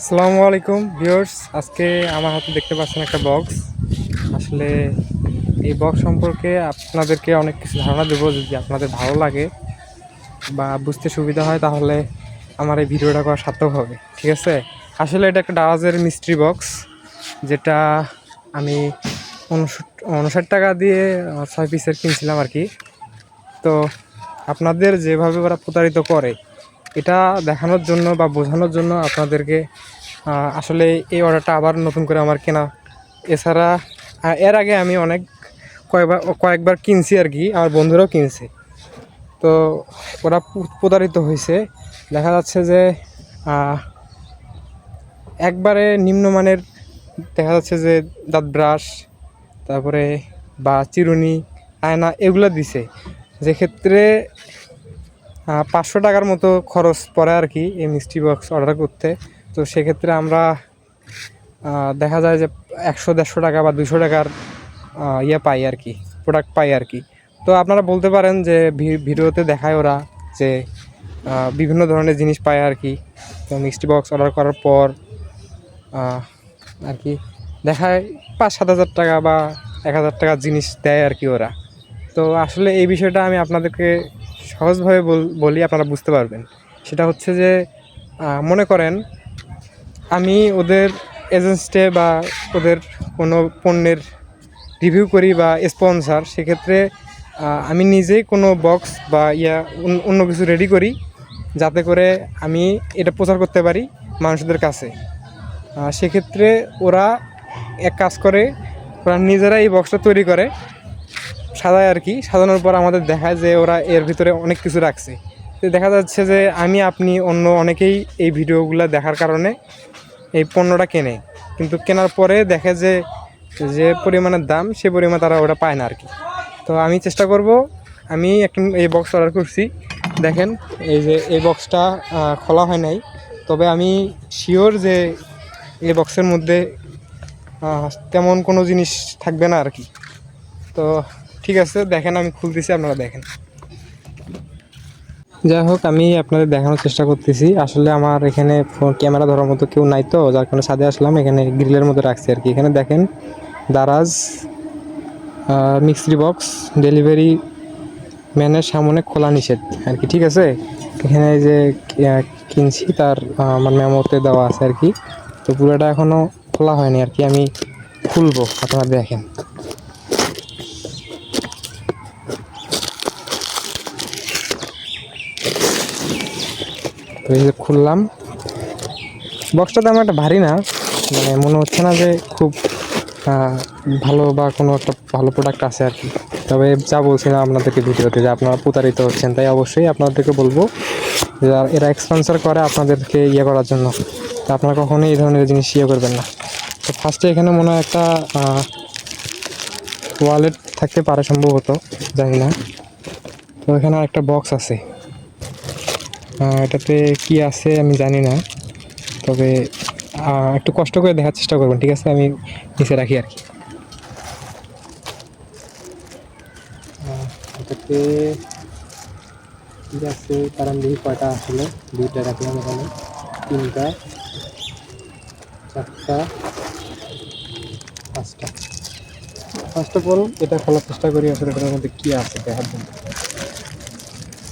আসসালামু আলাইকুম ভিউয়ার্স। আজকে আমার হাতে দেখতে পাচ্ছেন একটা বক্স। আসলে এই বক্স সম্পর্কে আপনাদেরকে অনেক কিছু ধারণা দেবো। যদি আপনাদের ভালো লাগে বা বুঝতে সুবিধা হয় তাহলে আমার এই ভিডিওটা করা সার্থক হবে, ঠিক আছে? আসলে এটা একটা ডারাজের মিস্ট্রি বক্স, যেটা আমি 59 টাকা দিয়ে 6 পিসের কিনছিলাম আর কি। তো আপনাদের যেভাবে ওরা প্রতারিত করে এটা দেখানোর জন্য বা বোঝানোর জন্য আপনাদেরকে আসলে এই অর্ডারটা আবার নতুন করে আমার কেনা। এছাড়া এর আগে আমি অনেক কয়েকবার কিনছি আর কি, আমার বন্ধুরাও কিনছে। তো ওরা প্রতারিত হয়েছে। দেখা যাচ্ছে যে একবারে নিম্নমানের দেখা যাচ্ছে যে দাঁত ব্রাশ, তারপরে বা চিরুনি, আয়না এগুলো দিছে, যেক্ষেত্রে 500 টাকার মতো খরচ পড়ে আর কি এই মিষ্টি বক্স অর্ডার করতে। তো সেক্ষেত্রে আমরা দেখা যায় যে 100-150 টাকা বা 200 টাকার ইয়ে পাই আর কি, প্রোডাক্ট পাই আর কি। তো আপনারা বলতে পারেন যে ভিডিওতে দেখায় ওরা যে বিভিন্ন ধরনের জিনিস পায় আর কি। তো মিষ্টি বক্স অর্ডার করার পর আর কি দেখায় 5-7 হাজার টাকা বা 1,000 টাকার জিনিস দেয় আর কি ওরা। তো আসলে এই বিষয়টা আমি আপনাদেরকে সহজভাবে বলি, আপনারা বুঝতে পারবেন। সেটা হচ্ছে যে মনে করেন আমি ওদের এজেন্সিতে বা ওদের কোনো পণ্যের রিভিউ করি বা স্পন্সর, সেক্ষেত্রে আমি নিজেই কোনো বক্স বা অন্য কিছু রেডি করি, যাতে করে আমি এটা প্রচার করতে পারি মানুষদের কাছে। সেক্ষেত্রে ওরা এক কাজ করে, ওরা নিজেরা এই বক্সটা তৈরি করে, সাজায় আর কি। সাজানোর পর আমাদের দেখায় যে ওরা এর ভিতরে অনেক কিছু রাখছে। তো দেখা যাচ্ছে যে আপনি অন্য অনেকেই এই ভিডিওগুলো দেখার কারণে এই পণ্যটা কেনে, কিন্তু কেনার পরে দেখে যে যে পরিমাণের দাম সে পরিমাণ তারা ওটা পায় না আর কি। তো আমি চেষ্টা করব, আমি একটা এই বক্স অর্ডার করছি, দেখেন এই যে এই বক্সটা খোলা হয় নাই, তবে আমি শিওর যে এই বক্সের মধ্যে তেমন কোনো জিনিস থাকবে না আর কি। তো ঠিক আছে, দেখেন আমি খুলতেছি, আপনারা দেখেন। যাই হোক, আমি আপনাদের দেখানোর চেষ্টা করতেছি। আসলে আমার এখানে ক্যামেরা ধরার মতো কেউ নাই, তো যার কারণে ছাদে আসলাম, এখানে গ্রিলের মধ্যে রাখছি আর কি। এখানে দেখেন দারাজ মিক্সরি বক্স ডেলিভারি ম্যানের সামনে খোলা নিষেধ আর কি, ঠিক আছে? এখানে যে কিনছি তার আমার মেমোতে দেওয়া আছে আর কি। তো পুরোটা এখনও খোলা হয়নি আর কি, আমি খুলবো, আপনারা দেখেন। তো এই যে খুললাম, বক্সটা তেমন একটা ভারী না, মানে মনে হচ্ছে না যে খুব ভালো বা কোনো একটা ভালো প্রোডাক্ট আছে আর কি। তবে যা বলছিলাম আপনাদেরকে ভিডিওতে, যে আপনারা প্রতারিত হচ্ছেন, তাই অবশ্যই আপনাদেরকে বলবো যে এরা স্পন্সর করে আপনাদেরকে করার জন্য। তো আপনারা কখনোই এই ধরনের জিনিস করবেন না। তো ফার্স্টে এখানে মনে হয় একটা ওয়ালেট থাকতে পারে সম্ভবত, জানি না। তো এখানে একটা বক্স আছে, এটাতে কি আছে আমি জানি না, তবে একটু কষ্ট করে দেখার চেষ্টা করবেন, ঠিক আছে? আমি নিচে রাখি আর কি। এটাতে ঠিক আছে, কারণ দেখি কয়টা আসলে। 2টা রাখলাম এখানে, 3টা, 4টা, 5টা। ফার্স্ট অফ অল এটা খোলার চেষ্টা করি, আসলে এটার মধ্যে কী আছে দেখার জন্য।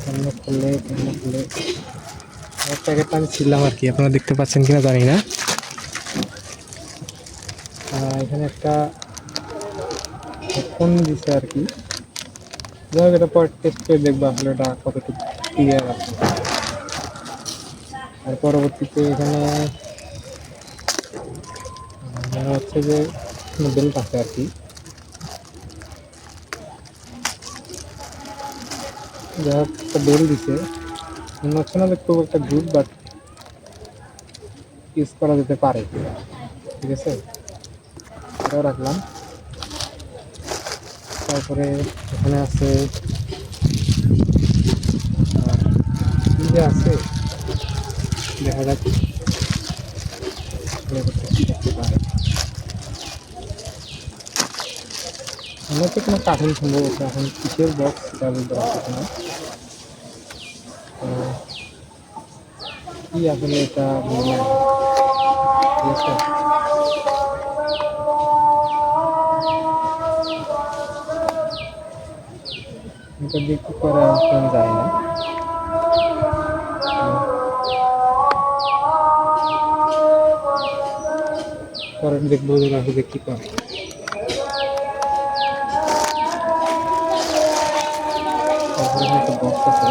সামনে খুললে প্যাকেটটা আমি ছিলাম আর কি, আপনারা দেখতে পাচ্ছেন কিনা জানি না। এখানে একটা ফোন দিচ্ছে আর কি। যাই হোক, এটা পরে টেস্ট করে দেখবো আসলে এটা কতটুকু ক্লিয়ার আছে। আর পরবর্তীতে এখানে মনে হচ্ছে যে বেল্ট আছে আর কি। যাই হোক, একটা বেল দিছে, মনে হচ্ছে না যে খুব একটা গুড, বাট ইউজ করা যেতে পারে, ঠিক আছে? এটাও রাখলাম। তারপরে এখানে আছে কি যে আছে দেখা যাক কি করতে পারে। মনে হচ্ছে কোনো কাঠের সম্ভবত, এখন কিসের বক্স সেটা বলতে পারছি না। কি আসলে এটা বললাম, আছে। এটা দিয়ে কি করে আমি জানি না। পরে দেখবো যে রাহুল কি করে। তারপরে একটা বক্স আছে।